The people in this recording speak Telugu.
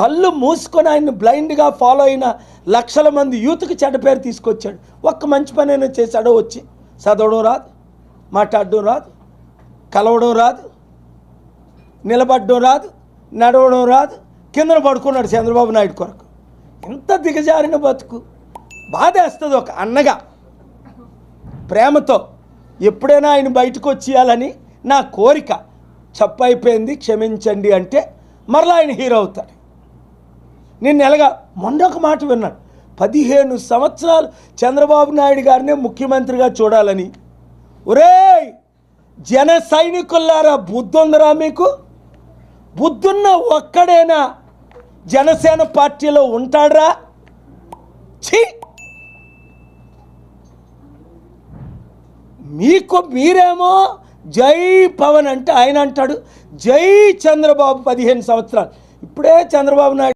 కళ్ళు మూసుకొని ఆయన్ని బ్లైండ్గా ఫాలో అయిన లక్షల మంది యూత్కి చెడ్డ పేరు తీసుకొచ్చాడు. ఒక్క మంచి పని అయినా చేశాడో? వచ్చి చదవడం రాదు, మాట్లాడడం రాదు, కలవడం రాదు, నిలబడడం రాదు, నడవడం రాదు, కిందన పడుకున్నాడు చంద్రబాబు నాయుడు కొరకు. ఎంత దిగజారిన బతుకు. బాధేస్తుంది ఒక అన్నగా ప్రేమతో. ఎప్పుడైనా ఆయన బయటకు వచ్చేయాలని నా కోరిక. చెప్పైపోయింది, క్షమించండి అంటే మరలా ఆయన హీరో అవుతాడు. నేను ఎలాగా మొన్న ఒక మాట విన్నాను, 15 సంవత్సరాలు చంద్రబాబు నాయుడు గారినే ముఖ్యమంత్రిగా చూడాలని. ఒరేయ్ జన సైనికులారా, బుద్ధుందరా మీకు? బుద్ధున్న ఒక్కడైనా జనసేన పార్టీలో ఉంటాడ్రా? ఛీ! మీరేమో జై పవన్ అంటే ఆయన అంటాడు జై చంద్రబాబు. 15 సంవత్సరాలు. ఇప్పుడే చంద్రబాబు నాయుడు